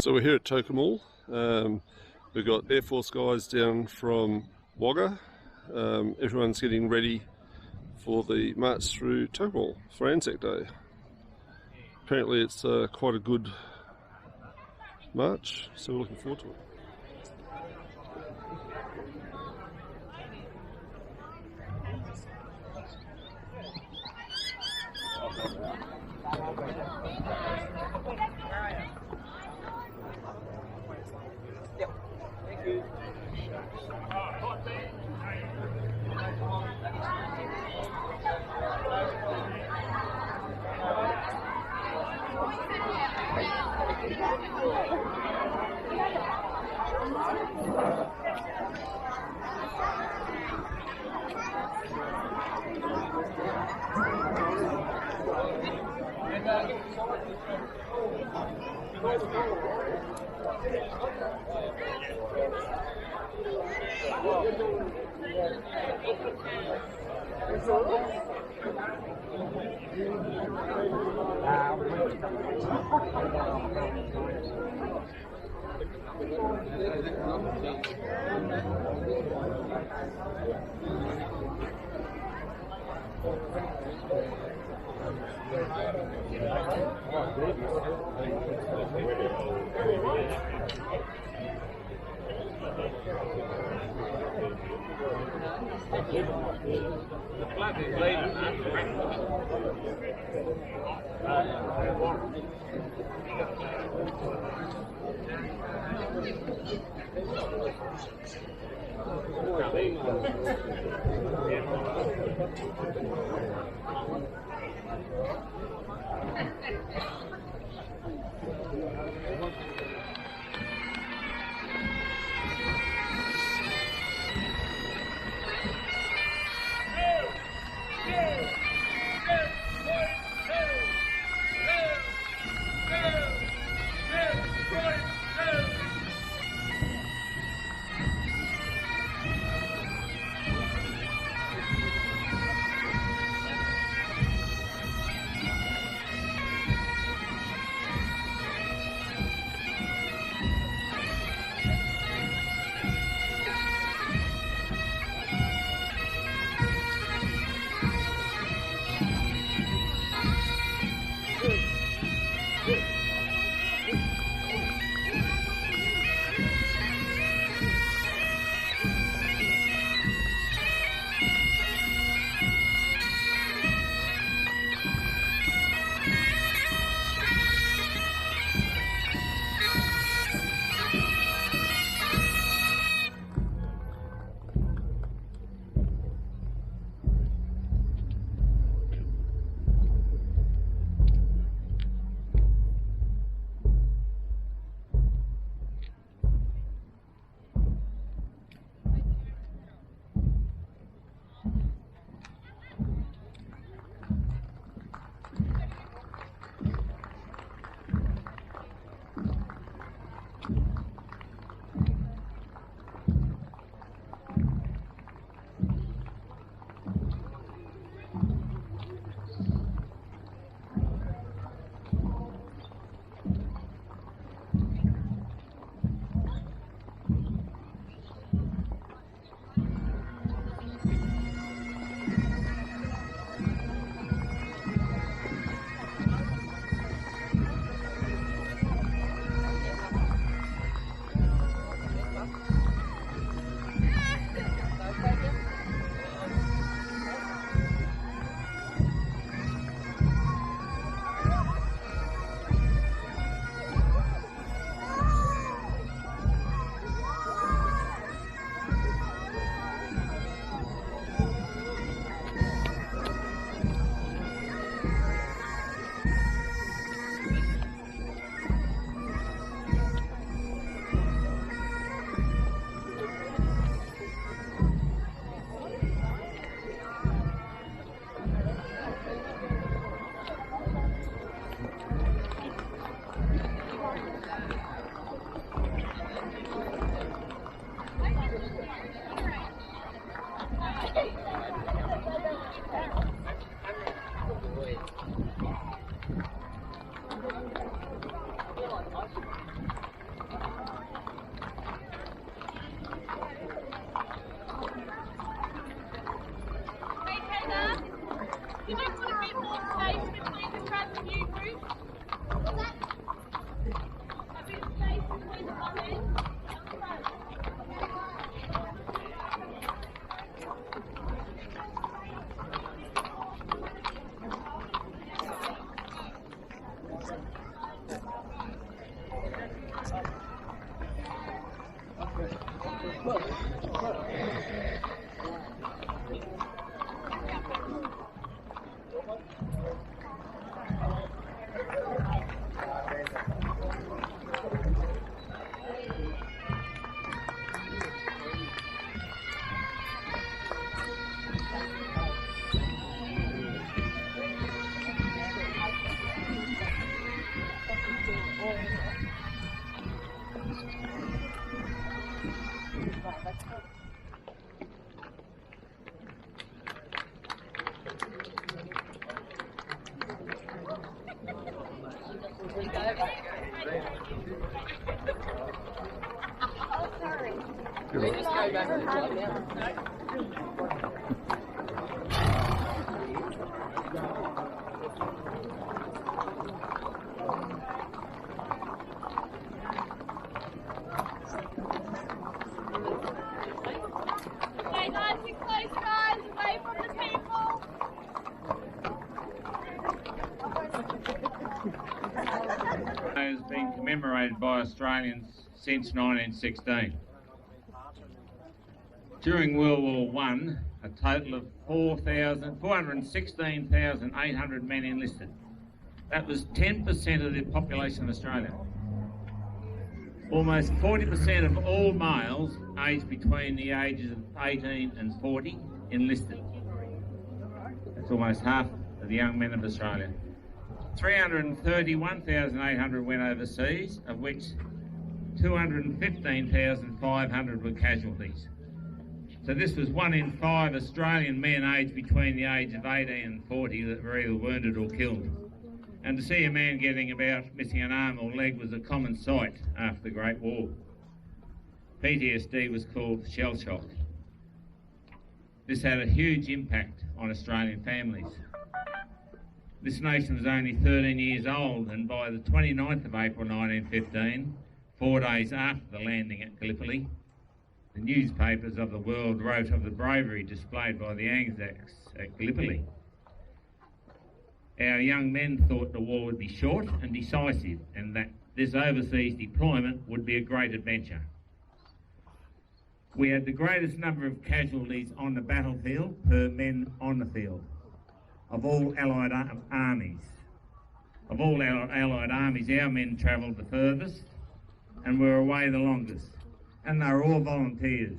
So we're here at Tocumwal. We've got Air Force guys down from Wagga. Everyone's getting ready for the march through Tocumwal for Anzac Day. Apparently it's quite a good march, so we're looking forward to it. Can you put a bit more space between the front and you group? A bit of space between the one end. Stay nice and close, guys, away from the people. Has been commemorated by Australians since 1916. During World War I, a total of 416,800 men enlisted. That was 10% of the population of Australia. Almost 40% of all males aged between the ages of 18 and 40 enlisted. That's almost half of the young men of Australia. 331,800 went overseas, of which 215,500 were casualties. So this was 1 in 5 Australian men aged between the age of 18 and 40 that were either wounded or killed. And to see a man getting about missing an arm or leg was a common sight after the Great War. PTSD was called shell shock. This had a huge impact on Australian families. This nation was only 13 years old, and by the 29th of April 1915, 4 days after the landing at Gallipoli, the newspapers of the world wrote of the bravery displayed by the Anzacs at Gallipoli. Our young men thought the war would be short and decisive, and that this overseas deployment would be a great adventure. We had the greatest number of casualties on the battlefield per men on the field of all Allied armies. Of all our Allied armies, our men travelled the furthest and were away the longest, and they were all volunteers.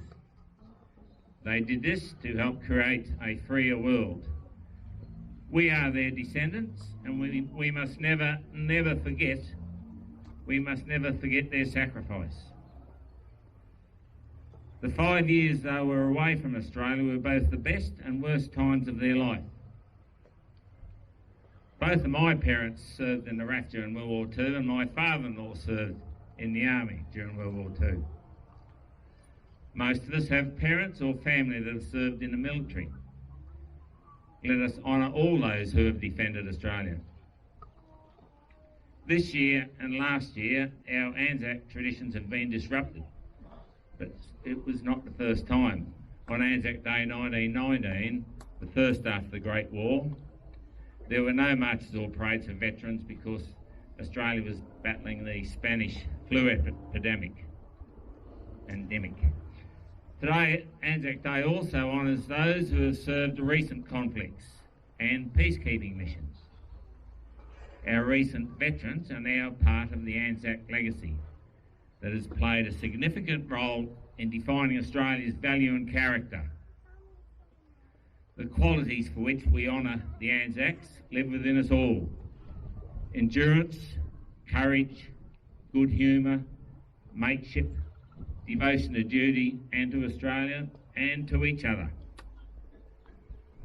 They did this to help create a freer world. We are their descendants, and we must never forget their sacrifice. The 5 years they were away from Australia were both the best and worst times of their life. Both of my parents served in the RAF during World War II, and my father-in-law served in the Army during World War II. Most of us have parents or family that have served in the military. Let us honour all those who have defended Australia. This year and last year, our Anzac traditions have been disrupted, but it was not the first time. On Anzac Day 1919, the first after the Great War, there were no marches or parades for veterans because Australia was battling the Spanish flu epidemic. Today, Anzac Day also honours those who have served recent conflicts and peacekeeping missions. Our recent veterans are now part of the Anzac legacy that has played a significant role in defining Australia's value and character. The qualities for which we honour the Anzacs live within us all: endurance, courage, good humour, mateship, devotion to duty and to Australia and to each other.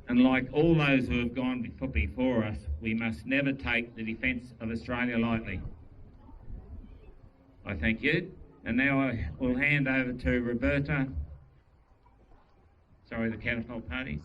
And like all those who have gone before us, we must never take the defence of Australia lightly. I thank you. And now I will hand over to Roberta, the catapult party.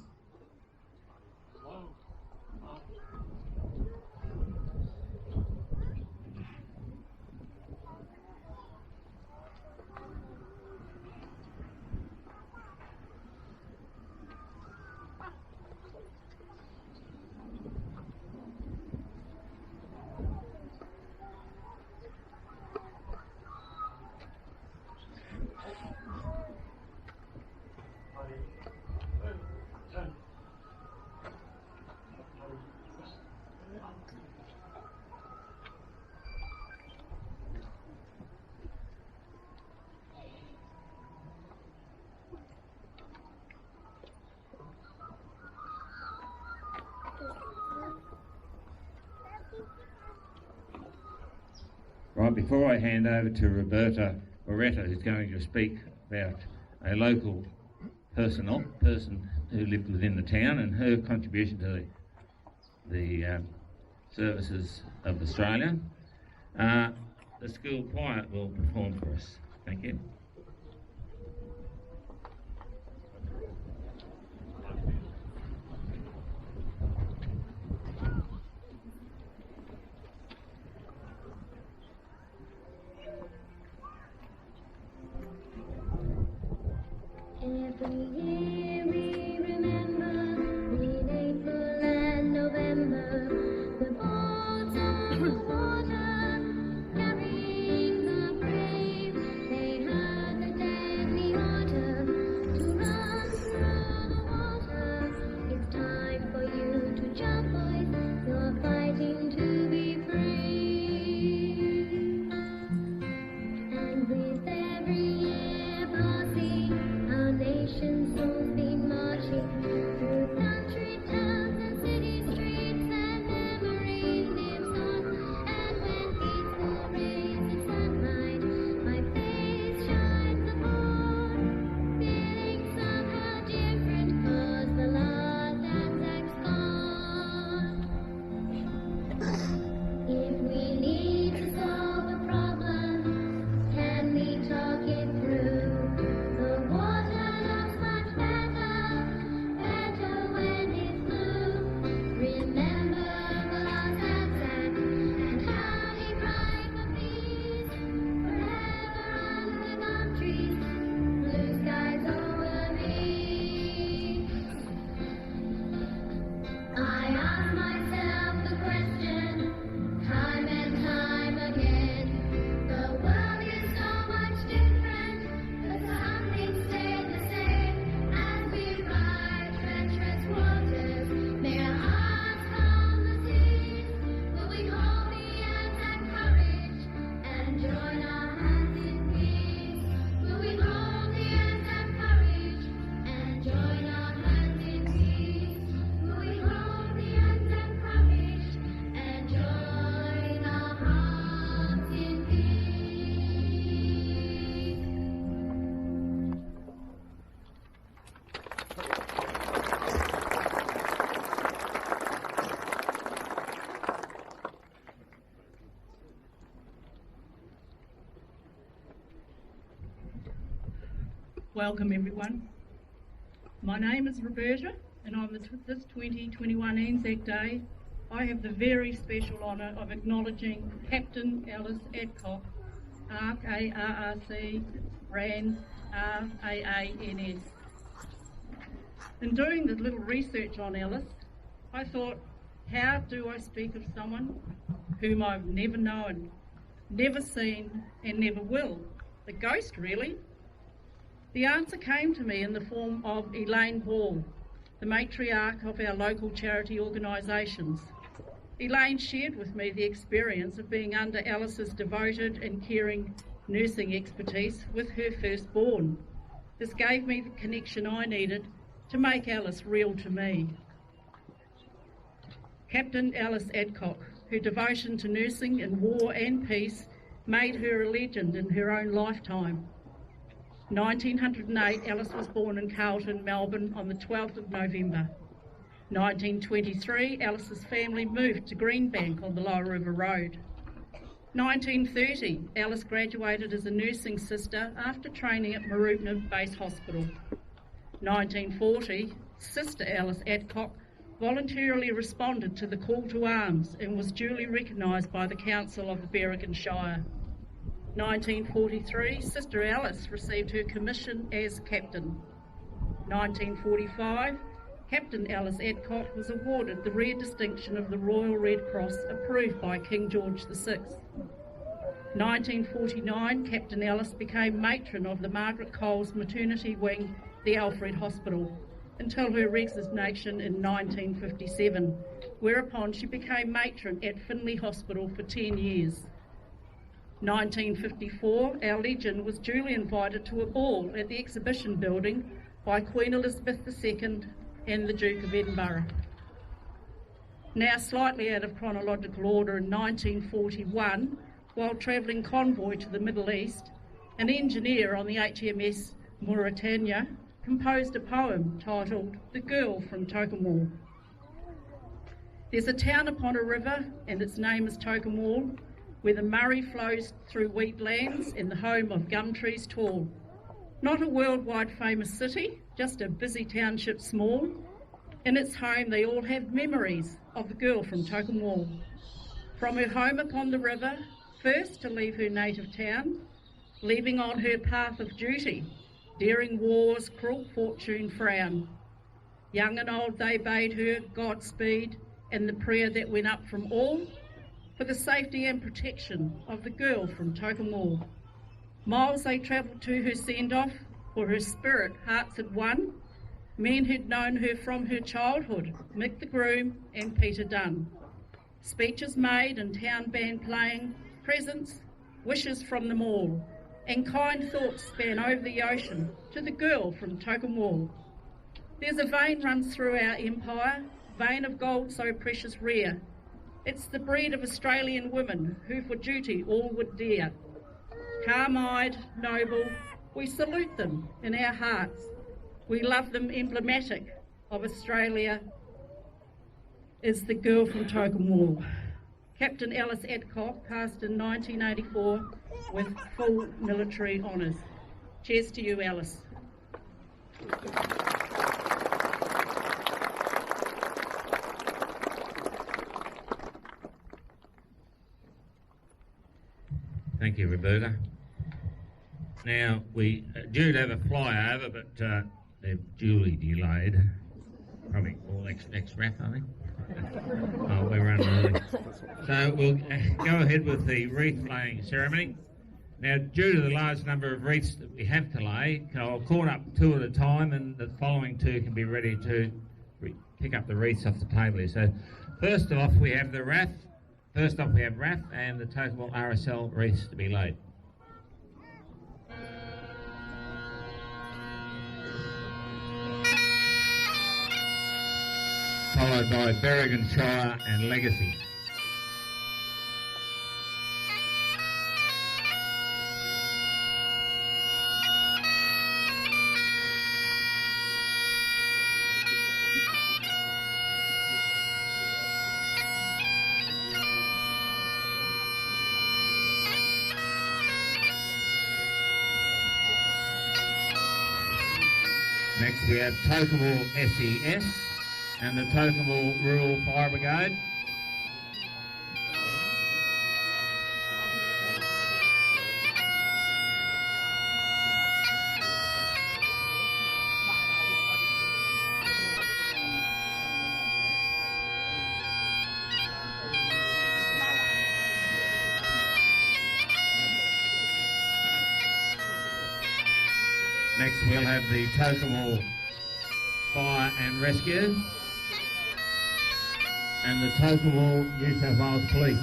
Right, before I hand over to Roberta, who's going to speak about a local person who lived within the town and her contribution to the services of Australia, the school choir will perform for us. Thank you. Every year we remember in April and November the boats on the water carrying the brave. They had the deadly order to run through the water. It's time for you to jump, boys. You're fighting to be free. And with every year passing, our nation's soul's been marching through country towns and city streets, and memory lives on. And when peaceful rays of sunlight my face shines upon, feeling somehow different 'cause the last Anzac's gone. If we need to solve a problem, can we talk it through? The water looks much better, better when it's blue. Remember the last Anzac and how he cried for peace. Forever under the gum trees, blue skies over me. I ask myself the question, time and time again. The world is so much different, but some things stay the same. As we ride treacherous waters, may our hearts calm the seas. Will we hold the Anzac courage and join our hands in peace? Will we hold the Anzac courage and join our hands in peace? Will we hold the Anzac courage and join our hearts in peace? Welcome everyone. My name is Roberta and on this 2021 Anzac Day I have the very special honour of acknowledging Captain Ellis Adcock, ARC ARRC, RANS RAANS. In doing the little research on Ellis, I thought, how do I speak of someone whom I've never known, never seen and never will? A ghost really. The answer came to me in the form of Elaine Ball, the matriarch of our local charity organisations. Elaine shared with me the experience of being under Alice's devoted and caring nursing expertise with her firstborn. This gave me the connection I needed to make Alice real to me. Captain Alice Adcock, her devotion to nursing in war and peace made her a legend in her own lifetime. 1908, Alice was born in Carlton, Melbourne on the 12th of November. 1923, Alice's family moved to Greenbank on the Lower River Road. 1930, Alice graduated as a nursing sister after training at Marupna Base Hospital. 1940, Sister Alice Adcock voluntarily responded to the call to arms and was duly recognised by the Council of the Berrigan Shire. 1943, Sister Alice received her commission as captain. 1945, Captain Alice Adcock was awarded the rare distinction of the Royal Red Cross approved by King George VI. 1949, Captain Alice became matron of the Margaret Coles maternity wing, the Alfred Hospital, until her resignation in 1957, whereupon she became matron at Finley Hospital for 10 years. 1954, our Legion was duly invited to a ball at the exhibition building by Queen Elizabeth II and the Duke of Edinburgh. Now slightly out of chronological order, in 1941, while travelling convoy to the Middle East, an engineer on the HMS Mauritania composed a poem titled The Girl from Tocumwal. There's a town upon a river and its name is Tocumwal, where the Murray flows through wheat lands and the home of gum trees tall. Not a worldwide famous city, just a busy township small. In its home they all have memories of the girl from Tocumwal. From her home upon the river, first to leave her native town, leaving on her path of duty, daring war's cruel fortune frown. Young and old they bade her Godspeed, and the prayer that went up from all, for the safety and protection of the girl from Tocumwal. Miles they travelled to her send-off, for her spirit hearts had won. Men who'd known her from her childhood, Mick the groom and Peter Dunn. Speeches made and town band playing, presents, wishes from them all, and kind thoughts span over the ocean to the girl from Tocumwal. There's a vein runs through our empire, vein of gold so precious rare. It's the breed of Australian women who for duty all would dare. Calm-eyed, noble, we salute them in our hearts. We love them, emblematic of Australia is the girl from Tocumwal. Captain Alice Adcock passed in 1984 with full military honours. Cheers to you, Alice. Thank you, Roberta. Now, we due to have a flyover, but they've duly delayed. Probably all ex-RAF, I think. Oh, we're running early. So we'll go ahead with the wreath laying ceremony. Now, due to the large number of wreaths that we have to lay, I'll call up two at a time, and the following two can be ready to pick up the wreaths off the table here. So, first off, we have the RAF. First off, we have RAF and the Tocumwal RSL wreaths to be laid. Followed by Berrigan Shire and Legacy. Next we have Tocumwal SES and the Tocumwal Rural Fire Brigade. Next we'll have the Tocumwal Fire and Rescue and the Tocumwal New South Wales Police.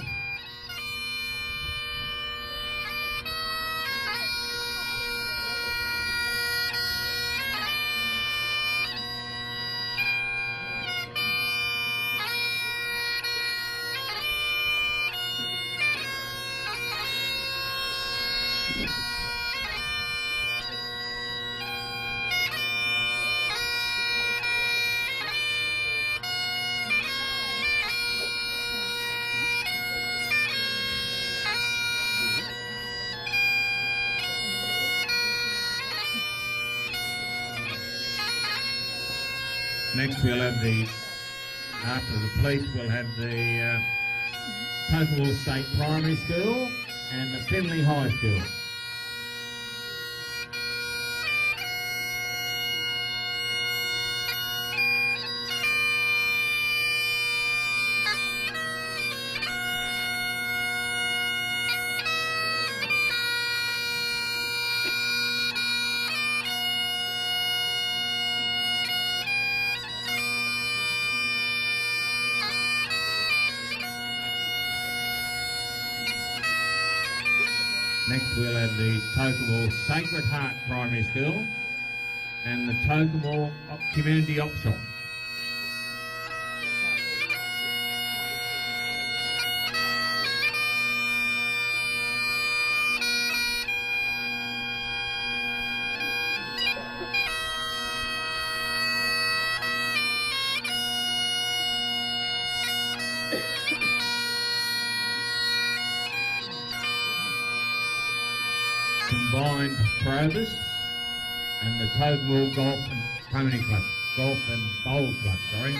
Next we'll have after the police, we'll have the Tocumwal State Primary School and the Finley High School. Next we'll have the Tocumwal Sacred Heart Primary School and the Tocumwal Community Op Shop. Combined Probus and the Tocumwal Golf and Pony Club, Golf and Bowl Club, sorry.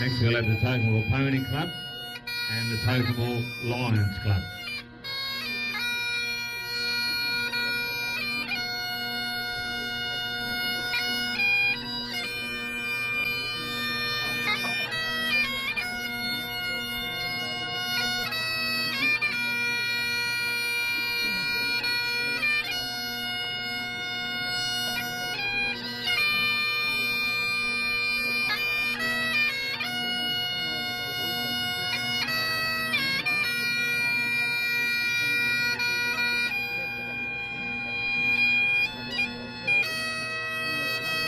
Next we'll have the Tocumwal Pony Club and the Tocumwal Lions Club.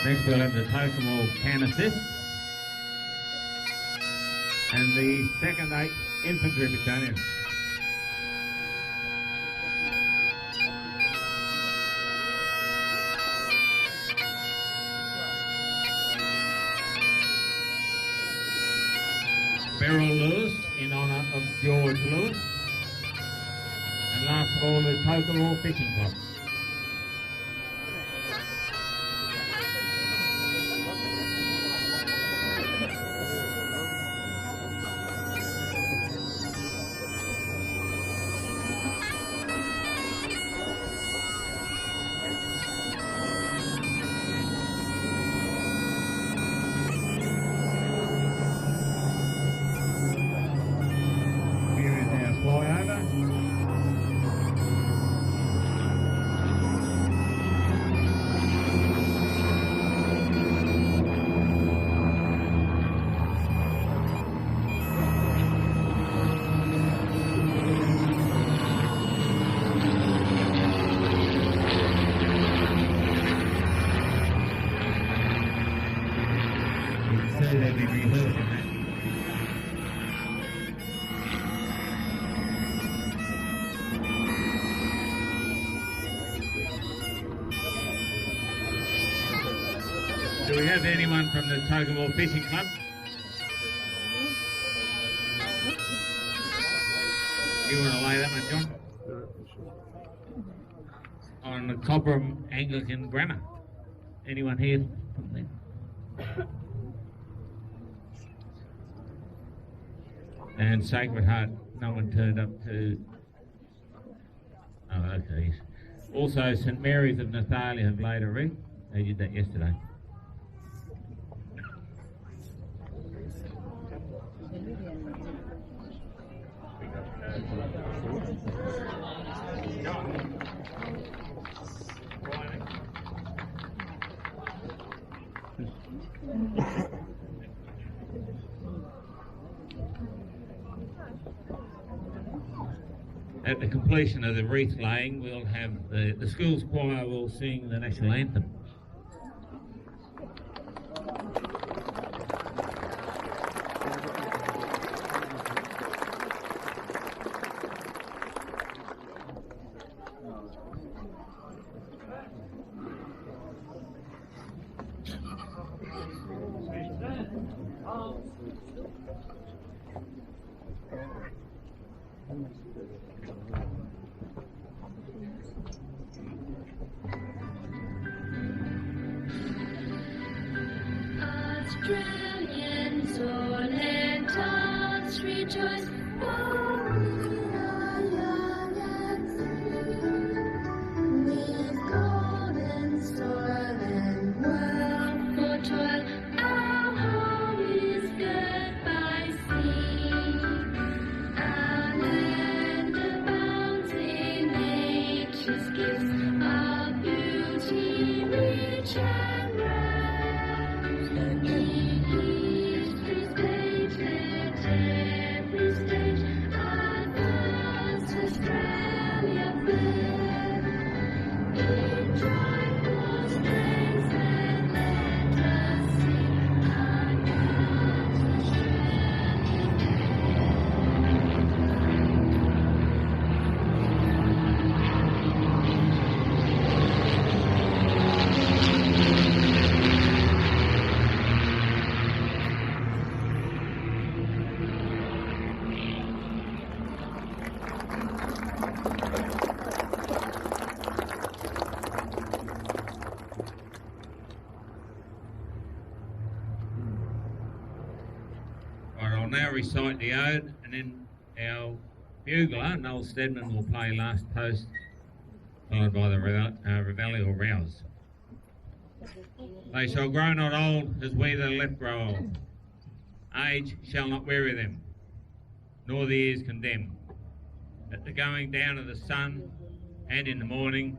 Next we'll have the Tocumwal Can Assist and the 2nd 8 Infantry Battalion. Beryl Lewis in honour of George Lewis, and last of all the Tocumwal Fishing Club. Do we have anyone from the Tocumwal Fishing Club? You want to lay that one, John? On the Cobram Anglican Grammar. Anyone here from there? And Sacred Heart, no one turned up to... Oh, okay. Also, St Mary's of Nathalia have laid a wreath. They did that yesterday. At the completion of the wreath laying, we'll have the school's choir will sing the national anthem. Australians all and us rejoice. Oh, we are young and free. With golden soil and wealth for toil, our home is good by sea. Our land abounds in nature's gifts, our beauty rich and rare. I'll now recite the ode, and then our bugler, Noel Stedman, will play Last Post, followed by the Reveille or Rouse. They shall grow not old as we that are left grow old. Age shall not weary them, nor the years condemn. At the going down of the sun and in the morning,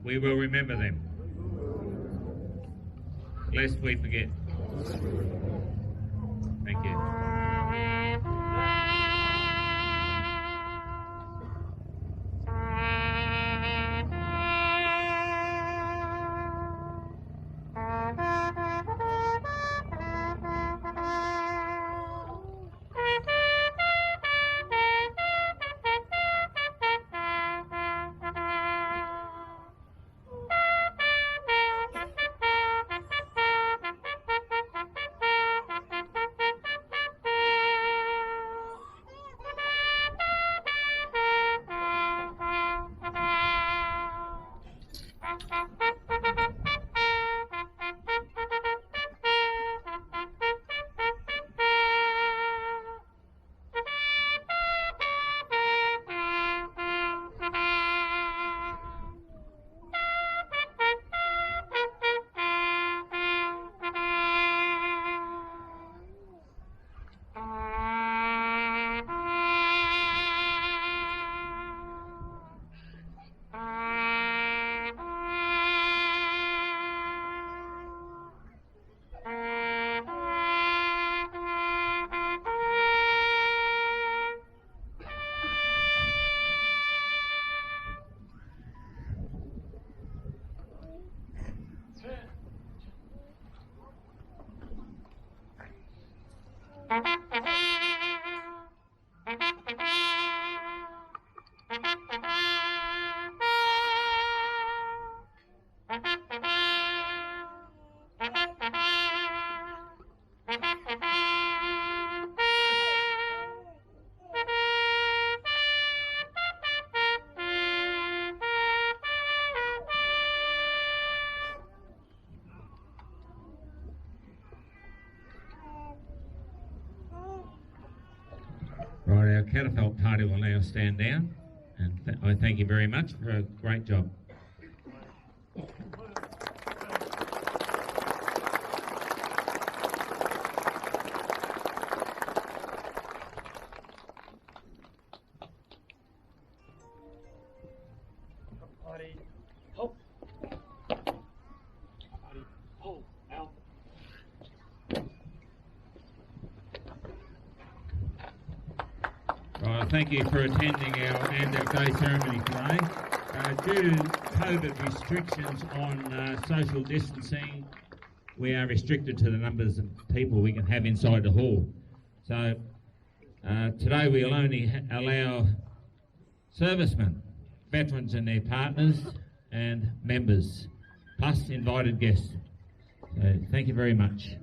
we will remember them, lest we forget. Thank you. Right, our catafalque party will now stand down, and I thank you very much for a great job. thank you for attending our ANZAC Day ceremony today. Due to COVID restrictions on social distancing, we are restricted to the numbers of people we can have inside the hall. So today we'll only allow servicemen, veterans and their partners and members, plus invited guests. So thank you very much.